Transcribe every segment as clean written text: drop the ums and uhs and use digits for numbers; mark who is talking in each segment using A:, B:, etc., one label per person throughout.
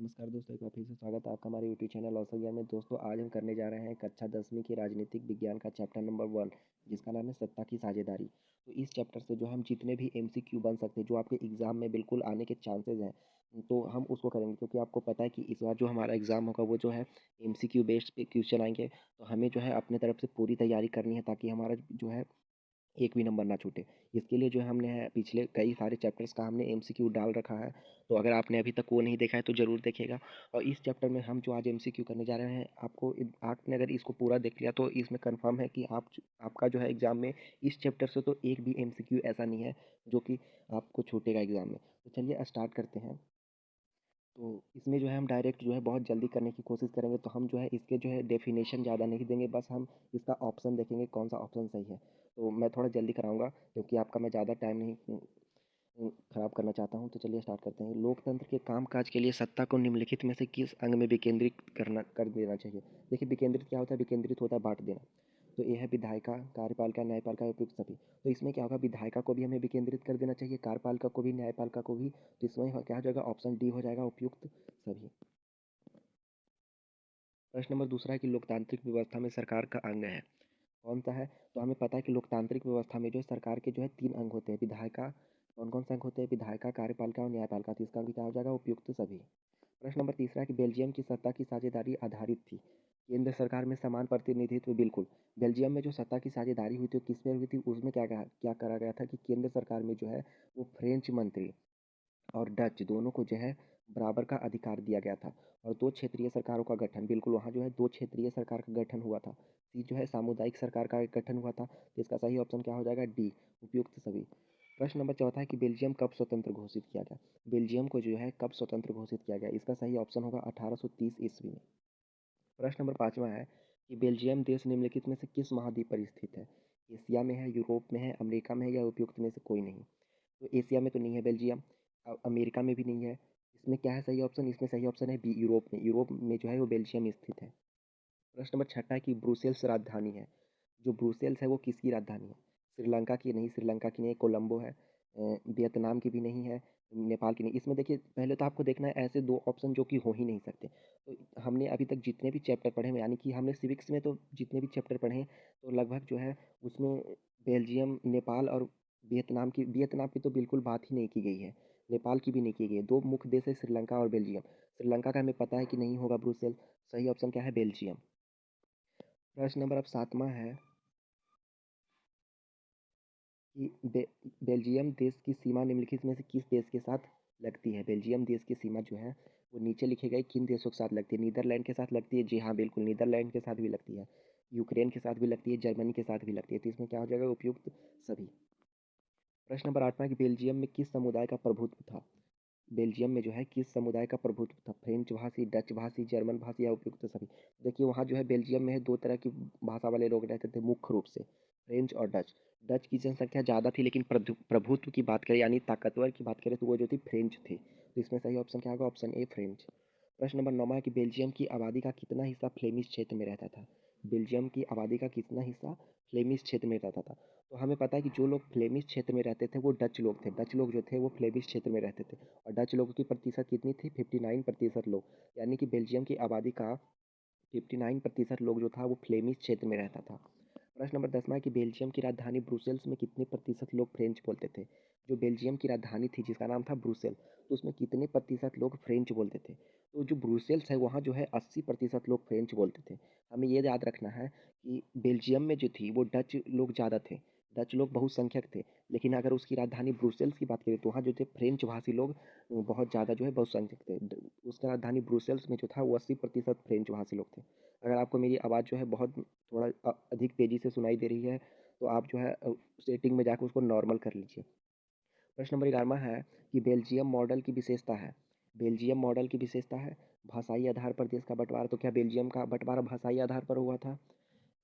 A: नमस्कार दोस्तों, एक बार फिर से स्वागत है आपका हमारे यूट्यूब चैनल औसत ज्ञान में। दोस्तों आज हम करने जा रहे हैं कक्षा 10वीं की राजनीतिक विज्ञान का चैप्टर नंबर 1, जिसका नाम है सत्ता की साझेदारी। तो इस चैप्टर से जो हम जितने भी एमसीक्यू बन सकते हैं, जो आपके एग्जाम में बिल्कुल आने के चांसेस हैं, तो हम उसको करेंगे। क्योंकि आपको पता है कि इस बार जो हमारा एग्जाम होगा वो जो है एमसीक्यू बेस्ड पे क्वेश्चन आएंगे। तो हमें जो है अपने तरफ से पूरी तैयारी करनी है, ताकि हमारा जो है एक भी नंबर ना छूटे। इसके लिए जो है हमने है पिछले कई सारे चैप्टर्स का हमने एमसीक्यू डाल रखा है। तो अगर आपने अभी तक वो नहीं देखा है तो ज़रूर देखिएगा। और इस चैप्टर में हम जो आज एमसीक्यू करने जा रहे हैं, आपने अगर इसको पूरा देख लिया तो इसमें कंफर्म है कि आपका जो है एग्ज़ाम में इस चैप्टर से तो एक भी एमसीक्यू ऐसा नहीं है जो कि आपको छूटेगा एग्ज़ाम में। तो चलिए स्टार्ट करते हैं। तो इसमें जो है हम डायरेक्ट जो है बहुत जल्दी करने की कोशिश करेंगे। तो हम जो है इसके जो है डेफिनेशन ज़्यादा नहीं देंगे, बस हम इसका ऑप्शन देखेंगे कौन सा ऑप्शन सही है। तो मैं थोड़ा जल्दी कराऊंगा क्योंकि आपका मैं ज़्यादा टाइम नहीं खराब करना चाहता हूँ। तो चलिए स्टार्ट करते हैं। लोकतंत्र के कामकाज के लिए सत्ता को निम्नलिखित में से किस अंग में विकेंद्रित कर देना चाहिए। देखिए, विकेंद्रित क्या होता है? विकेंद्रित होता है बांट देना। तो ये है विधायिका, कार्यपालिका, न्यायपालिका, उपयुक्त सभी। तो इसमें क्या होगा? विधायिका को भी हमें विकेंद्रित कर देना चाहिए, कार्यपालिका को भी, न्यायपालिका को भी। तो इसमें क्या हो जाएगा? ऑप्शन डी हो जाएगा, उपयुक्त सभी। प्रश्न नंबर दूसरा है कि लोकतांत्रिक व्यवस्था में सरकार का अंग है, कौन सा है? तो हमें पता है कि लोकतांत्रिक व्यवस्था में जो है सरकार के जो है 3 अंग होते हैं। विधायिका, कौन-कौन से अंग होते हैं? विधायिका, कार्यपालिका और न्यायपालिका। तो इसका भी क्या हो जाएगा? उपयुक्त सभी। प्रश्न नंबर तीसरा है कि बेल्जियम की सत्ता की साझेदारी आधारित थी, केंद्र सरकार में समान प्रतिनिधित्व। बिल्कुल, बेल्जियम में जो सत्ता की साझेदारी हुई थी वो किस पे हुई थी? उसमें क्या करा गया था कि केंद्र सरकार में जो है वो फ्रेंच मंत्री और डच दोनों को जो है बराबर का अधिकार दिया गया था। और 2 क्षेत्रीय सरकारों का गठन, बिल्कुल वहाँ जो है 2 क्षेत्रीय सरकार का गठन हुआ था। सी जो है सामुदायिक सरकार का एक गठन हुआ था। तो इसका सही ऑप्शन क्या हो जाएगा? डी, उपयुक्त सभी। प्रश्न नंबर चौथा है कि बेल्जियम कब स्वतंत्र घोषित किया गया? बेल्जियम को जो है कब स्वतंत्र घोषित किया गया? इसका सही ऑप्शन होगा 1830 ईस्वी में। प्रश्न नंबर पाँचवा है कि बेल्जियम देश निम्नलिखित में से किस महाद्वीप पर स्थित है? एशिया में है, यूरोप में है, अमेरिका में है, या उपयुक्त में से कोई नहीं? तो एशिया में तो नहीं है बेल्जियम, अमेरिका में भी नहीं है। इसमें क्या है सही ऑप्शन? इसमें सही ऑप्शन है बी, यूरोप में। यूरोप में जो है वो बेल्जियम स्थित है। प्रश्न नंबर छठा है कि ब्रुसेल्स राजधानी है। जो ब्रुसेल्स है वो किसकी राजधानी है? श्रीलंका की नहीं, श्रीलंका की नहीं, कोलंबो है। वियतनाम की भी नहीं है, नेपाल की नहीं। इसमें देखिए, पहले तो आपको देखना है ऐसे 2 ऑप्शन जो कि हो ही नहीं सकते। तो हमने अभी तक जितने भी चैप्टर पढ़े हैं, यानी कि हमने सिविक्स में तो जितने भी चैप्टर पढ़े हैं, तो लगभग जो है उसमें बेल्जियम, नेपाल और वियतनाम की तो बिल्कुल बात ही नहीं की गई है। नेपाल की भी नहीं की गई है। 2 मुख्य देश है श्रीलंका और बेल्जियम। श्रीलंका का हमें पता है कि नहीं होगा ब्रुसेल्स। सही ऑप्शन क्या है? बेल्जियम। प्रश्न नंबर अब 7वां है कि बेल्जियम देश की सीमा निम्नलिखित में से किस देश के साथ लगती है? बेल्जियम देश की सीमा जो है वो नीचे लिखे गए किन देशों के साथ लगती है? नीदरलैंड के साथ लगती है। जी हाँ, बिल्कुल, नीदरलैंड के साथ भी लगती है, यूक्रेन के साथ भी लगती है, जर्मनी के साथ भी लगती है। तो इसमें क्या हो जाएगा? उपयुक्त सभी। प्रश्न नंबर 8वां कि बेल्जियम में किस समुदाय का प्रभुत्व था? बेल्जियम में जो है किस समुदाय का प्रभुत्व था? फ्रेंच भाषी, डच भाषी, जर्मन भाषी, या उपयुक्त सभी। देखिए, वहाँ जो है बेल्जियम में है 2 तरह की भाषा वाले लोग रहते थे मुख्य रूप से, फ्रेंच और डच। डच की जनसंख्या ज़्यादा थी, लेकिन प्रभुत्व की बात करें यानी ताकतवर की बात करें तो वो जो थी फ्रेंच थी। तो इसमें सही ऑप्शन क्या होगा? Option A, French. प्रश्न नंबर 9 है कि बेल्जियम की आबादी का कितना हिस्सा फ्लेमिश क्षेत्र में रहता था? बेल्जियम की आबादी का कितना हिस्सा फ्लेमिश क्षेत्र में रहता था? तो हमें पता है कि जो लोग फ्लेमिश क्षेत्र में रहते थे वो डच लोग थे। डच लोग जो थे वो फ्लेमिश क्षेत्र में रहते थे। और डच लोगों की प्रतिशत कितनी थी? 59% लोग। यानी कि बेल्जियम की आबादी का 59% लोग जो था वो फ्लेमिश क्षेत्र में रहता था। प्रश्न नंबर 10वां है कि बेल्जियम की राजधानी ब्रुसेल्स में कितने प्रतिशत लोग फ्रेंच बोलते थे? जो बेल्जियम की राजधानी थी जिसका नाम था ब्रुसेल, तो उसमें कितने प्रतिशत लोग फ्रेंच बोलते थे? तो जो ब्रुसेल्स है वहाँ जो है 80% लोग फ्रेंच बोलते थे। हमें ये याद रखना है कि बेल्जियम में जो थी वो डच लोग ज़्यादा थे, डच लोग बहुसंख्यक थे। लेकिन अगर उसकी राजधानी ब्रुसेल्स की बात करें तो वहाँ जो थे फ्रेंच भाषी लोग बहुत ज़्यादा जो है बहुसंख्यक थे। उसका राजधानी ब्रुसेल्स में जो था वो 80% फ्रेंच भाषी लोग थे। अगर आपको मेरी आवाज़ जो है बहुत थोड़ा अधिक तेज़ी से सुनाई दे रही है तो आप जो है सेटिंग में जाकर उसको नॉर्मल कर लीजिए। प्रश्न नंबर 11वां है कि बेल्जियम मॉडल की विशेषता है। बेल्जियम मॉडल की विशेषता है भाषाई आधार पर देश का बंटवारा। तो क्या बेल्जियम का बंटवारा भाषाई आधार पर हुआ था?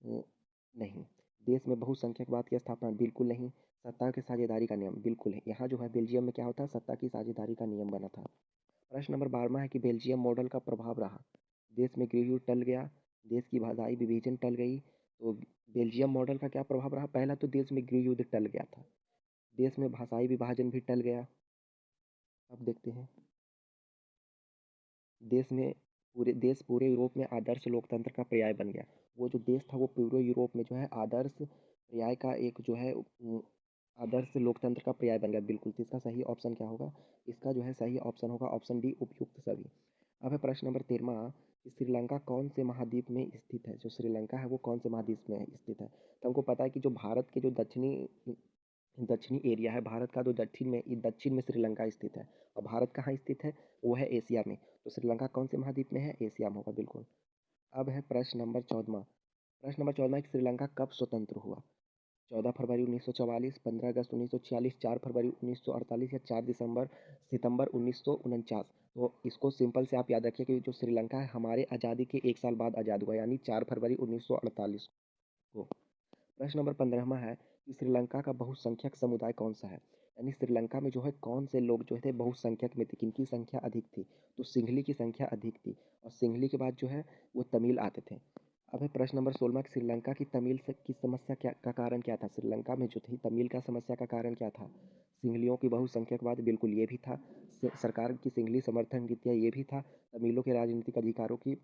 A: नहीं। देश में बहुसंख्यकवाद की स्थापना? बिल्कुल नहीं। सत्ता की साझेदारी का नियम? बिल्कुल है। यहाँ जो है बेल्जियम में क्या होता है? सत्ता की साझेदारी का नियम बना था। प्रश्न नंबर 12वां है कि बेल्जियम मॉडल का प्रभाव रहा। देश में गृहयुद्ध टल गया, देश की भाषाई विभाजन टल गई। तो बेल्जियम मॉडल का क्या प्रभाव रहा? पहला तो देश में गृहयुद्ध टल गया था, देश में भाषाई विभाजन भी टल गया। अब देखते हैं। पूरे यूरोप में आदर्श लोकतंत्र का पर्याय बन गया। वो जो देश था वो पूरे यूरोप में जो है आदर्श पर्याय का एक जो है आदर्श लोकतंत्र का पर्याय बन गया बिल्कुल। तो इसका सही ऑप्शन क्या होगा? इसका जो है सही ऑप्शन होगा ऑप्शन डी, उपयुक्त सभी। अब है प्रश्न नंबर 13वां कि श्रीलंका कौन से महाद्वीप में स्थित है? जो श्रीलंका है वो कौन से महाद्वीप में स्थित है? तो हमको पता है कि जो भारत के जो दक्षिणी दक्षिणी एरिया है, भारत का जो दक्षिण में श्रीलंका स्थित है। और भारत कहाँ स्थित है? वो है एशिया में। तो श्रीलंका कौन से महाद्वीप में है? एशिया में होगा बिल्कुल। अब है प्रश्न नंबर 14वां। प्रश्न नंबर 14 कि श्रीलंका कब स्वतंत्र हुआ? 14 फरवरी 1944, 15 अगस्त 1946, 4 फरवरी 1948 या 4 सितंबर 1949। तो इसको सिंपल से आप याद रखिए कि जो श्रीलंका है हमारे आज़ादी के 1 साल बाद आज़ाद हुआ, यानी 4 फरवरी 1948 को। प्रश्न नंबर 15वां है कि श्रीलंका का बहुसंख्यक समुदाय कौन सा है? यानी श्रीलंका में जो है कौन से लोग जो थे बहुसंख्यक में थे, किनकी संख्या अधिक थी? तो सिंहली की संख्या अधिक थी। और सिंहली के बाद जो है वो तमिल आते थे। अब है प्रश्न नंबर 16 कि श्रीलंका की की समस्या क्या का कारण क्या था? श्रीलंका में जो थी तमिल का समस्या का कारण क्या था? सिंहलियों की बहुसंख्यकवाद, बिल्कुल ये भी था। सरकार की सिंहली समर्थन नीतियाँ, ये भी था। तमिलों के राजनीतिक अधिकारों की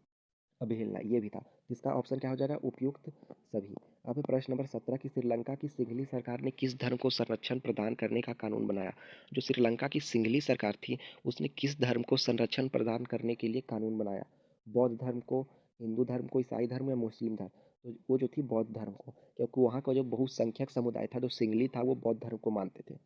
A: अवहेलना, ये भी था। जिसका ऑप्शन क्या हो जाएगा? उपयुक्त सभी। अब है प्रश्न नंबर 17 कि श्रीलंका की सिंहली सरकार ने किस धर्म को संरक्षण प्रदान करने का कानून बनाया? जो श्रीलंका की सिंहली सरकार थी उसने किस धर्म को संरक्षण प्रदान करने के लिए कानून बनाया? बौद्ध धर्म को, हिंदू धर्म को, ईसाई धर्म या मुस्लिम धर्म? तो वो जो थी बौद्ध धर्म को, क्योंकि वहाँ का जो बहुसंख्यक समुदाय था जो सिंहली था वो बौद्ध धर्म को मानते थे।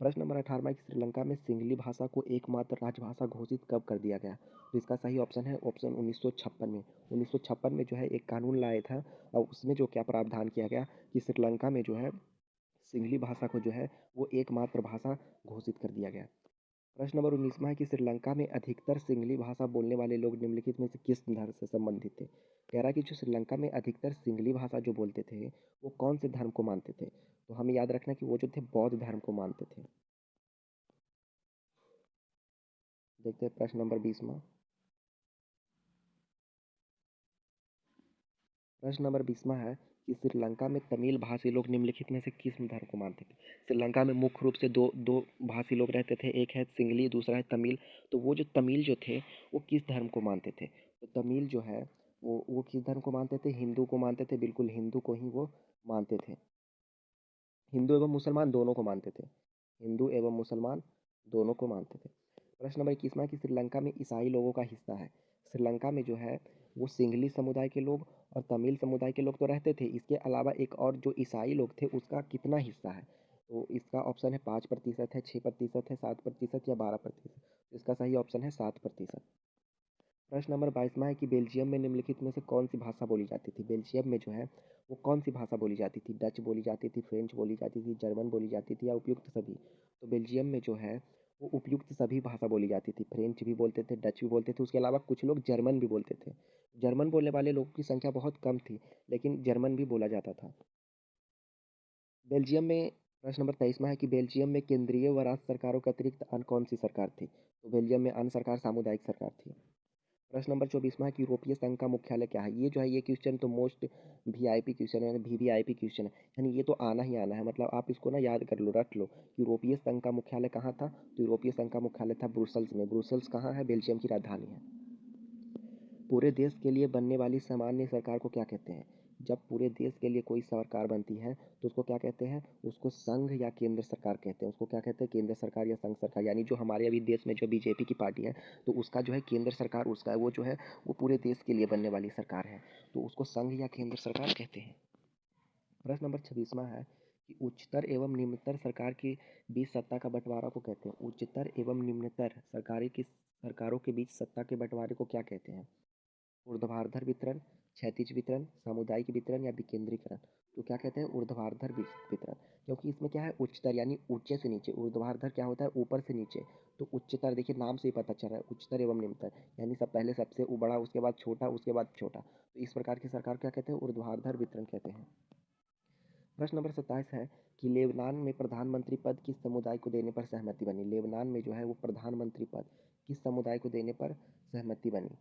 A: प्रश्न नंबर 18 कि श्रीलंका में सिंहली भाषा को एकमात्र राजभाषा घोषित कब कर दिया गया? तो इसका सही ऑप्शन है ऑप्शन 1956 में। 1956 में जो है एक कानून लाया था और उसमें जो क्या प्रावधान किया गया कि श्रीलंका में जो है सिंहली भाषा को जो है वो एकमात्र भाषा घोषित कर दिया गया। प्रश्न नंबर 19वां है कि श्रीलंका में अधिकतर सिंहली भाषा बोलने वाले लोग निम्नलिखित में से किस धर्म से संबंधित थे? कह रहा है कि जो श्रीलंका में अधिकतर सिंहली भाषा जो बोलते थे वो कौन से धर्म को मानते थे? तो हमें याद रखना कि वो जो थे बौद्ध धर्म को मानते थे। देखते हैं प्रश्न नंबर 20वां। प्रश्न नंबर 20वां है कि श्रीलंका में तमिल भाषी लोग निम्नलिखित में से किस धर्म को मानते थे? श्रीलंका में मुख्य रूप से दो दो भाषी लोग रहते थे, एक है सिंगली, दूसरा है तमिल। तो वो जो तमिल जो थे वो किस धर्म को मानते थे? तो तमिल जो है वो किस धर्म को मानते थे? हिंदू को मानते थे, बिल्कुल हिंदू को ही वो मानते थे। हिंदू एवं मुसलमान दोनों को मानते थे। हिंदू एवं मुसलमान दोनों को मानते थे। प्रश्न नंबर 21वां कि श्रीलंका में ईसाई लोगों का हिस्सा है? श्रीलंका में जो है वो सिंगली समुदाय के लोग और तमिल समुदाय के लोग तो रहते थे, इसके अलावा एक और जो ईसाई लोग थे उसका कितना हिस्सा है? तो इसका ऑप्शन है 5% है, 6% है, 7% या 12%। इसका सही ऑप्शन है 7%। प्रश्न नंबर 22वां है कि बेल्जियम में निम्नलिखित में से कौन सी भाषा बोली जाती थी? बेल्जियम में जो है वो कौन सी भाषा बोली जाती थी? डच बोली जाती थी, फ्रेंच बोली जाती थी, जर्मन बोली जाती थी या उपयुक्त सभी? तो बेल्जियम में जो है वो उपयुक्त सभी भाषा बोली जाती थी। फ्रेंच भी बोलते थे, डच भी बोलते थे, उसके अलावा कुछ लोग जर्मन भी बोलते थे। जर्मन बोलने वाले लोगों की संख्या बहुत कम थी, लेकिन जर्मन भी बोला जाता था। बेल्जियम में प्रश्न नंबर 23वां है कि बेल्जियम में केंद्रीय व राज्य सरकारों के अतिरिक्त अन्य कौन सी सरकार थी? तो बेल्जियम में अन्य सरकार सामुदायिक सरकार थी। प्रश्न नंबर 24वां है कि यूरोपीय संघ का मुख्यालय क्या है? ये जो है ये क्वेश्चन तो मोस्ट वीआईपी क्वेश्चन है, वीवीआईपी क्वेश्चन है, यानी ये तो आना ही आना है। मतलब आप इसको ना याद कर लो, रट लो कि यूरोपीय संघ का मुख्यालय कहाँ था? तो यूरोपीय संघ का मुख्यालय था ब्रुसेल्स में। ब्रुसेल्स कहाँ है? बेल्जियम की राजधानी है। पूरे देश के लिए बनने वाली सामान्य सरकार को क्या कहते हैं? जब पूरे देश के लिए कोई सरकार बनती है तो उसको क्या कहते हैं? उसको संघ या केंद्र सरकार कहते हैं। उसको क्या कहते हैं? केंद्र सरकार या संघ सरकार। यानी जो हमारे अभी देश में जो बीजेपी की पार्टी है तो उसका जो है केंद्र सरकार उसका है, वो जो है वो पूरे देश के लिए बनने वाली सरकार है, तो उसको संघ या केंद्र सरकार कहते हैं। प्रश्न नंबर 26वां है कि उच्चतर एवं निम्नतर सरकार के बीच सत्ता का बंटवारा को कहते हैं? उच्चतर एवं निम्नतर सरकारों के बीच सत्ता के बंटवारे को क्या कहते हैं? ऊर्ध्वाधर वितरण, क्षैतिज वितरण, सामुदायिक वितरण या विकेंद्रीकरण? तो क्या कहते हैं? ऊर्ध्वाधर वितरण। क्योंकि इसमें क्या है? उच्चतर यानी ऊंचे से नीचे, ऊर्ध्वाधर क्या होता है? ऊपर से नीचे। तो उच्चतर देखिए नाम से ही पता चल रहा है, उच्चतर एवं निम्नतर, यानी सब पहले सबसे बड़ा, उसके बाद छोटा, उसके बाद छोटा। तो इस प्रकार की सरकार क्या कहते हैं? ऊर्ध्वाधर वितरण कहते हैं। प्रश्न नंबर 27 है कि लेबनान में प्रधानमंत्री पद किस समुदाय को देने पर सहमति बनी? लेबनान में जो है वो प्रधानमंत्री पद किस समुदाय को देने पर सहमति बनी?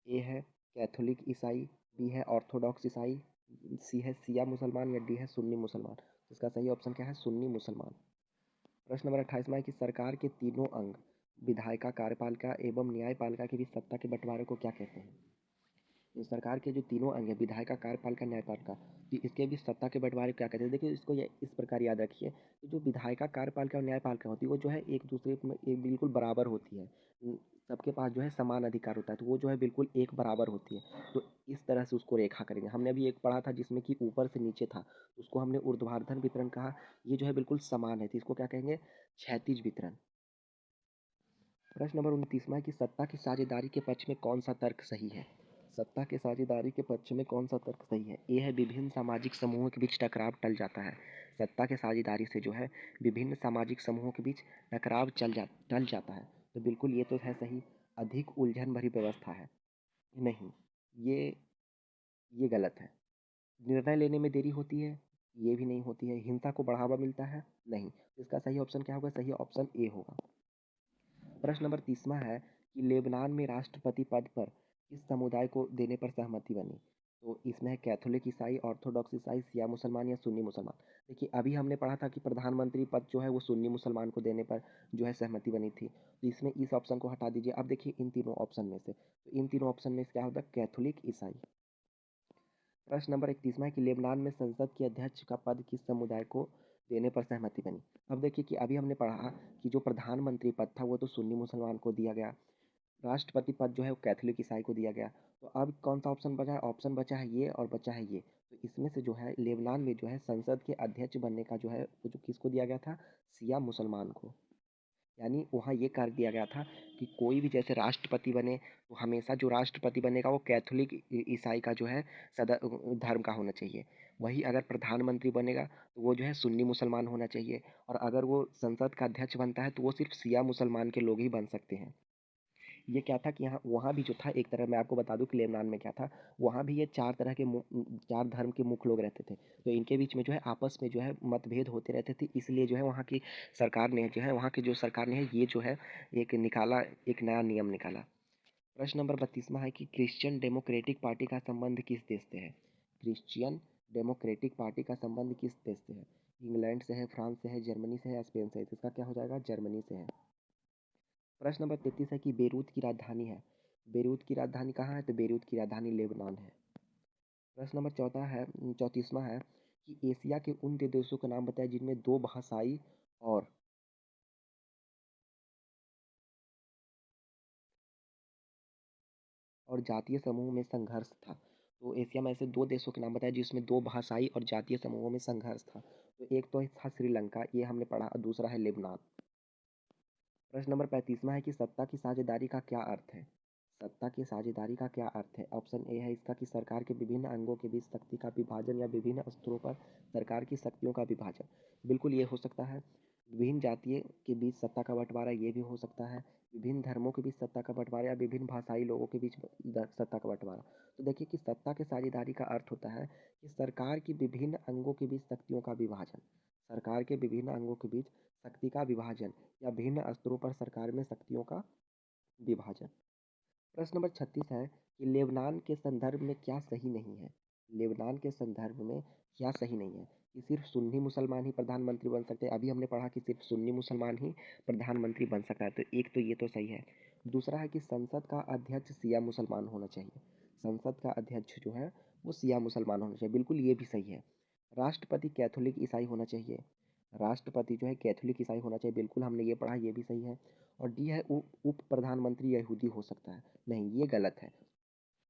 A: ए है कैथोलिक ईसाई, बी है ऑर्थोडॉक्स ईसाई, सी है सिया मुसलमान या डी है सुन्नी मुसलमान? तो इसका सही ऑप्शन क्या है? सुन्नी मुसलमान। प्रश्न नंबर 28वां है कि सरकार के तीनों अंग विधायिका कार्यपालिका एवं न्यायपालिका के बीच सत्ता के बंटवारे को क्या कहते हैं? जो सरकार के जो तीनों अंग है, विधायिका कार्यपालिका न्यायपालिका, कि इसके बीच सत्ता के बंटवारे को क्या कहते हैं? देखिए इसको ये इस प्रकार याद रखिए कि जो विधायिका कार्यपालिका और न्यायपालिका होती है वो जो है एक दूसरे में एक बिल्कुल बराबर होती है। सबके पास जो है समान अधिकार होता है, तो वो जो है बिल्कुल एक बराबर होती है। तो इस तरह से उसको रेखा करेंगे। हमने अभी एक पढ़ा था जिसमें कि ऊपर से नीचे था, उसको हमने ऊर्ध्वाधर वितरण कहा। ये जो है बिल्कुल समान है, तो इसको क्या कहेंगे? क्षैतिज वितरण। प्रश्न नंबर 29वां है कि सत्ता की साझेदारी के पक्ष में कौन सा तर्क सही है? सत्ता की साझेदारी के पक्ष में कौन सा तर्क सही है? ए है विभिन्न सामाजिक समूहों के बीच टकराव टल जाता है। सत्ता के साझेदारी से जो है विभिन्न सामाजिक समूहों के बीच टकराव टल जाता है। तो बिल्कुल ये तो है सही। अधिक उलझन भरी व्यवस्था है। नहीं, ये ये गलत है। निर्णय लेने में देरी होती है। ये भी नहीं होती है। हिंसा को बढ़ावा मिलता है। नहीं। इसका सही ऑप्शन क्या होगा? सही ऑप्शन ए होगा। प्रश्न नंबर 30वां है कि लेबनान में राष्ट्रपति पद पर किस समुदाय को देने पर सहमति बनी? तो इसमें है कैथोलिक ईसाई, ऑर्थोडॉक्स ईसाई, शिया मुसलमान या सुन्नी मुसलमान। देखिए अभी हमने पढ़ा था कि प्रधानमंत्री पद जो है वो सुन्नी मुसलमान को देने पर जो है सहमति बनी थी। तो इसमें इस ऑप्शन को हटा दीजिए। अब देखिए इन तीनों ऑप्शन में से, तो इन तीनों ऑप्शन में से क्या होगा? कैथोलिक ईसाई। प्रश्न नंबर 31वां है कि लेबनान में संसद के अध्यक्ष का पद किस समुदाय को देने पर सहमति बनी? अब देखिए कि अभी हमने पढ़ा कि जो प्रधानमंत्री पद था वो तो सुन्नी मुसलमान को दिया गया, राष्ट्रपति पद जो है वो कैथोलिक ईसाई को दिया गया। तो अब कौन सा ऑप्शन बचा है? ऑप्शन बचा है ये और बचा है ये। तो इसमें से जो है लेबनान में जो है संसद के अध्यक्ष बनने का जो है वो जो किसको दिया गया था? शिया मुसलमान को। यानी वहाँ ये कर दिया गया था कि कोई भी जैसे राष्ट्रपति बने तो हमेशा जो राष्ट्रपति बनेगा वो कैथोलिक ईसाई का जो है सदा धर्म का होना चाहिए। वही अगर प्रधानमंत्री बनेगा तो वो जो है सुन्नी मुसलमान होना चाहिए, और अगर वो संसद का अध्यक्ष बनता है तो वो सिर्फ शिया मुसलमान के लोग ही बन सकते हैं। ये क्या था कि यहाँ वहाँ भी जो था एक तरह, मैं आपको बता दूं कि लेबनान में क्या था, वहाँ भी ये चार धर्म के मुख्य लोग रहते थे। तो इनके बीच में जो है आपस में जो है मतभेद होते रहते थे, इसलिए जो है वहाँ की सरकार ने जो है वहाँ की जो सरकार ने है ये जो है एक नया नियम निकाला। प्रश्न नंबर 32वां है कि क्रिश्चियन डेमोक्रेटिक पार्टी का संबंध किस देश से है? क्रिश्चियन डेमोक्रेटिक पार्टी का संबंध किस देश से है? इंग्लैंड से है, फ्रांस से है, जर्मनी से है या स्पेन से है? तो इसका क्या हो जाएगा? जर्मनी से है। प्रश्न नंबर 33 है कि बेरूत की राजधानी है। बेरूत की राजधानी कहाँ है? तो बेरूत की राजधानी लेबनान है। प्रश्न नंबर 34वां है कि एशिया के उन देशों का नाम बताएं जिनमें दो भाषाई और जातीय समूह में संघर्ष था। तो एशिया में ऐसे दो देशों के नाम बताएं जिसमें दो भाषाई और जातीय समूहों में संघर्ष था। तो एक तो था श्रीलंका, ये हमने पढ़ा, और दूसरा है लेबनान। प्रश्न नंबर 35वां है कि सत्ता की साझेदारी का क्या अर्थ है? सत्ता की साझेदारी का क्या अर्थ है? ऑप्शन ए है इसका कि सरकार के विभिन्न अंगों के बीच शक्ति का विभाजन या विभिन्न स्तरों पर सरकार की शक्तियों का विभाजन। बिल्कुल ये हो सकता है। विभिन्न जातियों के बीच सत्ता का बंटवारा, ये भी हो सकता है। विभिन्न धर्मों के बीच सत्ता का बंटवारा या विभिन्न भाषाई लोगों के बीच सत्ता का बंटवारा। तो देखिए कि सत्ता की साझेदारी का अर्थ होता है कि सरकार की विभिन्न अंगों के बीच शक्तियों का विभाजन। सरकार के विभिन्न अंगों के बीच शक्ति का विभाजन या भिन्न स्तरों पर सरकार में शक्तियों का विभाजन। प्रश्न नंबर 36 है कि लेबनान के संदर्भ में क्या सही नहीं है? लेबनान के संदर्भ में क्या सही नहीं है? कि सिर्फ सुन्नी मुसलमान ही प्रधानमंत्री बन सकते हैं। अभी हमने पढ़ा कि सिर्फ सुन्नी मुसलमान ही प्रधानमंत्री बन सकता है, तो एक तो ये तो सही है। दूसरा है कि संसद का अध्यक्ष शिया मुसलमान होना चाहिए। संसद का अध्यक्ष जो है वो शिया मुसलमान होना चाहिए, बिल्कुल ये भी सही है। राष्ट्रपति कैथोलिक ईसाई होना चाहिए। राष्ट्रपति जो है कैथोलिक ईसाई होना चाहिए, बिल्कुल हमने ये पढ़ा, ये भी सही है। और डी है उप प्रधानमंत्री यहूदी हो सकता है। नहीं, ये गलत है।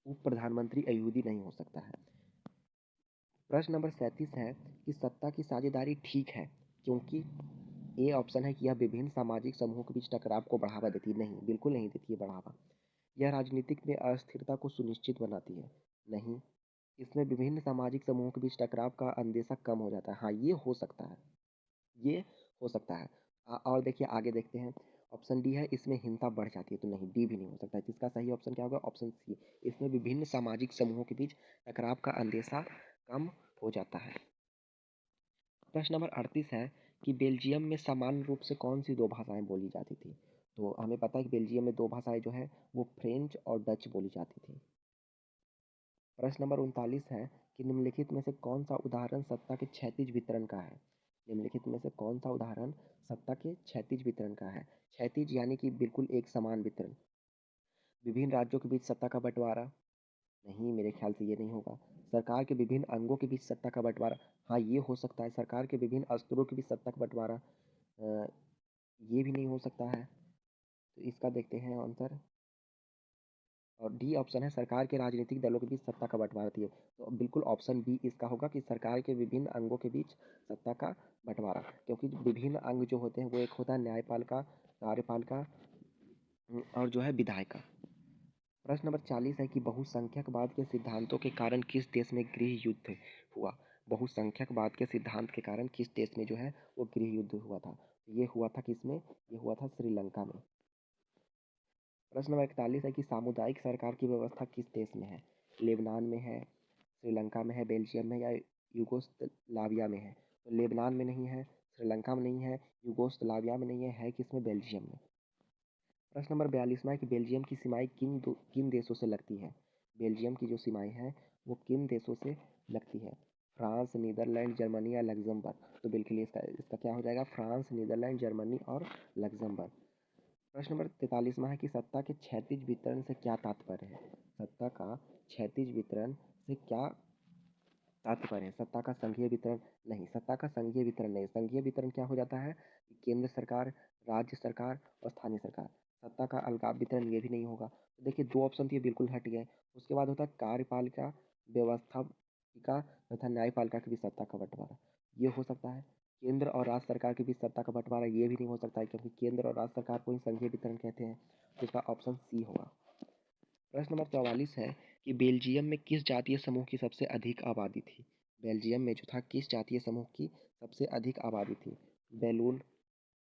A: उप प्रधानमंत्री यहूदी नहीं हो सकता है। प्रश्न नंबर 37 है कि सत्ता की साझेदारी ठीक है क्योंकि ए ऑप्शन है कि यह विभिन्न सामाजिक समूहों के बीच टकराव को बढ़ावा देती है। नहीं, बिल्कुल नहीं देती है बढ़ावा। यह राजनीतिक में अस्थिरता को सुनिश्चित बनाती है। नहीं। इसमें विभिन्न सामाजिक समूहों के बीच टकराव का अंदेशा कम हो जाता है। हाँ, ये हो सकता है। ये हो सकता है। और देखिए आगे देखते हैं। ऑप्शन डी है इसमें हिंसा बढ़ जाती है, तो नहीं, डी भी नहीं हो सकता है। तो इसका सही ऑप्शन क्या होगा? Option C. इसमें विभिन्न सामाजिक समूहों के बीच टकराव का अंदेशा कम हो जाता है। प्रश्न नंबर 38 है कि बेल्जियम में सामान्य रूप से कौन सी दो भाषाएं बोली जाती थी? तो हमें पता है कि बेल्जियम में दो भाषाएं जो है वो फ्रेंच और डच बोली जाती थी। प्रश्न नंबर 39 है कि निम्नलिखित में से कौन सा उदाहरण सत्ता के क्षैतिज वितरण का है? निम्नलिखित में से कौन सा उदाहरण सत्ता के क्षैतिज वितरण का है? क्षैतिज यानी कि बिल्कुल एक समान वितरण। विभिन्न राज्यों के बीच सत्ता का बंटवारा, नहीं, मेरे ख्याल से ये नहीं होगा। सरकार के विभिन्न अंगों के बीच सत्ता का बंटवारा, हाँ ये हो सकता है। सरकार के विभिन्न स्तरों के बीच सत्ता का बंटवारा, ये भी नहीं हो सकता है। तो इसका देखते हैं आंसर। और डी ऑप्शन है, सरकार के राजनीतिक दलों के बीच सत्ता का बंटवारा थी। तो बिल्कुल ऑप्शन बी इसका होगा कि सरकार के विभिन्न अंगों के बीच सत्ता का बंटवारा, क्योंकि विभिन्न अंग जो होते हैं वो एक होता है न्यायपालिका, कार्यपालिका और जो है विधायिका। प्रश्न नंबर 40 है कि बहुसंख्यकवाद के सिद्धांतों के कारण किस देश में गृह युद्ध हुआ? बहुसंख्यकवाद के सिद्धांत के कारण किस देश में जो है वो गृह युद्ध हुआ था? ये हुआ था किसमें? ये हुआ था श्रीलंका में। प्रश्न नंबर 41 है कि सामुदायिक सरकार की व्यवस्था किस देश में है? लेबनान में है, श्रीलंका में है, बेल्जियम में या यूगोस्लाविया में है? तो लेबनान में नहीं है, श्रीलंका में नहीं है, यूगोस्लाविया में नहीं है किसमें? बेल्जियम में। प्रश्न नंबर 42वां है कि बेल्जियम की सीमाएं किन देशों से लगती हैं? बेल्जियम की जो सीमाएं हैं वो किन देशों से लगती है? फ्रांस, नीदरलैंड, जर्मनी या लग्जमबर्ग? तो बिल्कुल इसका इसका क्या हो जाएगा? फ्रांस, नीदरलैंड, जर्मनी और लग्जमबर्ग। प्रश्न नंबर 43वां है कि सत्ता के क्षैतिज वितरण से क्या तात्पर्य है? सत्ता का क्षैतिज वितरण से क्या तात्पर्य है? सत्ता का संघीय वितरण, नहीं, सत्ता का संघीय वितरण नहीं। संघीय वितरण क्या हो जाता है? केंद्र सरकार, राज्य सरकार और स्थानीय सरकार। सत्ता का अलगाव वितरण ये भी नहीं होगा। तो देखिए दो ऑप्शन थे बिल्कुल हट गए। उसके बाद होता है कार्यपालिका, व्यवस्थापिका तथा न्यायपालिका के बीच सत्ता का बंटवारा, ये हो सकता है। केंद्र और राज्य सरकार के बीच सत्ता का बंटवारा ये भी नहीं हो सकता है, क्योंकि केंद्र और राज्य सरकार को ही संघीय वितरण कहते हैं। तो इसका ऑप्शन सी होगा। प्रश्न नंबर 44 है कि बेल्जियम में किस जातीय समूह की सबसे अधिक आबादी थी? बेल्जियम में जो था किस जातीय समूह की सबसे अधिक आबादी थी? बैलून,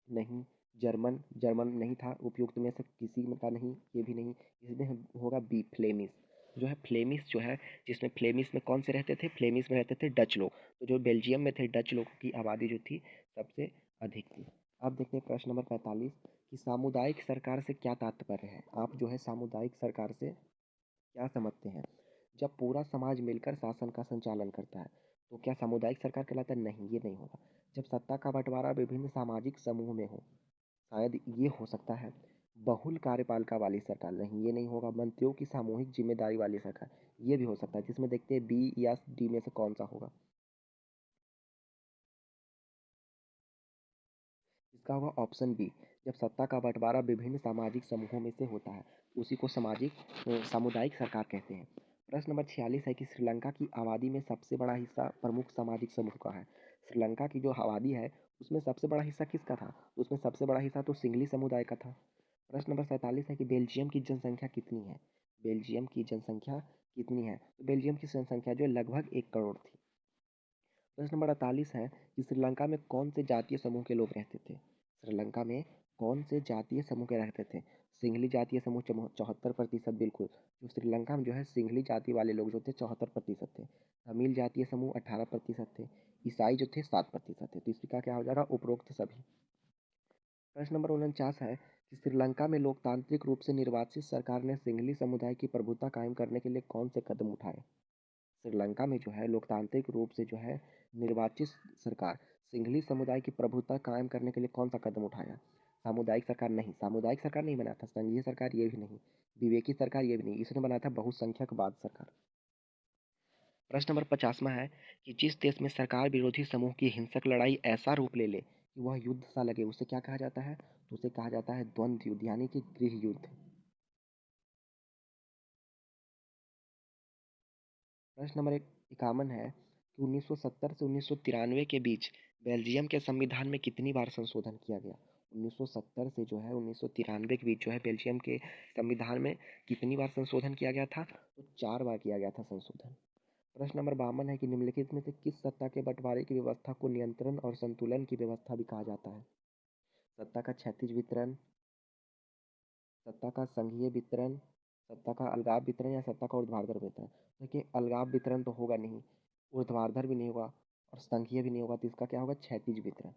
A: नहीं। जर्मन, जर्मन नहीं था। उपयुक्त में से किसी में का नहीं, ये भी नहीं। इसमें होगा बी, फ्लेमिश। जो है फ्लेमिश जो है, जिसमें फ्लेमिश में कौन से रहते थे? फ्लेमिश में रहते थे डच लोग। तो जो बेल्जियम में थे डच लोगों की आबादी जो थी सबसे अधिक थी। अब देखते हैं प्रश्न नंबर 45 कि सामुदायिक सरकार से क्या तात्पर्य है? आप जो है सामुदायिक सरकार से क्या समझते हैं? जब पूरा समाज मिलकर शासन का संचालन करता है तो क्या सामुदायिक सरकार कहलाता है? नहीं, ये नहीं होगा। जब सत्ता का बंटवारा विभिन्न सामाजिक समूह में हो, शायद ये हो सकता है। बहुल कार्यपालिका वाली सरकार, नहीं ये नहीं होगा। मंत्रियों की सामूहिक जिम्मेदारी वाली सरकार, ये भी हो सकता है। जिसमें देखते हैं बी या डी में से कौन सा होगा। इसका होगा ऑप्शन बी। जब सत्ता का बंटवारा विभिन्न सामाजिक समूहों में से होता है उसी को सामुदायिक सरकार कहते हैं। प्रश्न नंबर 46 है कि श्रीलंका की आबादी में सबसे बड़ा हिस्सा प्रमुख सामाजिक समूह का है। श्रीलंका की जो आबादी है उसमें सबसे बड़ा हिस्सा किसका था? उसमें सबसे बड़ा हिस्सा तो सिंघली समुदाय का था। प्रश्न नंबर 47 है कि बेल्जियम की जनसंख्या कितनी है? बेल्जियम की जनसंख्या कितनी है? तो बेल्जियम की जनसंख्या जो लगभग 1 करोड़ थी। प्रश्न नंबर 48 है कि श्रीलंका में कौन से जातीय समूह के लोग रहते थे? श्रीलंका में कौन से जातीय समूह के रहते थे? सिंघली जातीय समूह 74%, बिल्कुल। जो श्रीलंका में जो है सिंघली जाति वाले लोग जो थे 74% थे। तमिल जातीय समूह 18% थे। ईसाई जो थे 7% थे। तो इसका क्या हो जाएगा? उपरोक्त सभी। प्रश्न नंबर 49 है कि श्रीलंका में लोकतांत्रिक रूप से निर्वाचित सरकार ने सिंघली समुदाय की प्रभुत्व कायम करने के लिए कौन से कदम उठाए? श्रीलंका में जो है लोकतांत्रिक रूप से जो है निर्वाचित सरकार सिंघली समुदाय की प्रभुत्व कायम करने के लिए कौन सा कदम उठाया? सामुदायिक सरकार, नहीं, सामुदायिक सरकार नहीं बना था। संघीय सरकार ये भी नहीं। विवेकी सरकार ये भी नहीं। इसने बनाया था बहुसंख्यकवाद सरकार। प्रश्न नंबर 50वां है कि जिस देश में सरकार विरोधी समूह की हिंसक लड़ाई ऐसा रूप ले ले कि वह युद्ध सा लगे उसे क्या कहा जाता है? तो उसे कहा जाता है द्वंद्व युद्ध, यानी कि गृह युद्ध। प्रश्न नंबर 51 है कि 1970 से 1993 के बीच बेल्जियम के संविधान में कितनी बार संशोधन किया गया? 1970 से जो है 1993 के बीच जो है बेल्जियम के संविधान में कितनी बार संशोधन किया गया था? तो 4 बार किया गया था संशोधन। प्रश्न नंबर 52 है कि निम्नलिखित में से किस सत्ता के बंटवारे की व्यवस्था को नियंत्रण और संतुलन की व्यवस्था भी कहा जाता है? सत्ता का क्षैतिज वितरण, सत्ता का संघीय वितरण, सत्ता का अलगाव वितरण या सत्ता का ऊर्ध्वाधर वितरण? देखिए अलगाव वितरण तो होगा नहीं, ऊर्ध्वाधर भी नहीं होगा और संघीय भी नहीं होगा। तो इसका क्या होगा? क्षैतिज वितरण।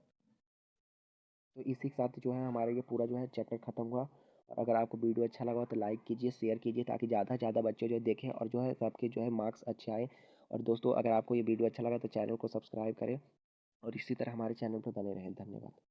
A: तो इसी के साथ जो है हमारा ये पूरा जो है चैप्टर खत्म हुआ। और अगर आपको वीडियो अच्छा लगा तो लाइक कीजिए, शेयर कीजिए, ताकि ज़्यादा से ज़्यादा बच्चे जो देखें और जो है सबके जो है मार्क्स अच्छे आए। और दोस्तों अगर आपको ये वीडियो अच्छा लगा तो चैनल को सब्सक्राइब करें। और इसी तरह हमारे चैनल पर बने रहें। धन्यवाद।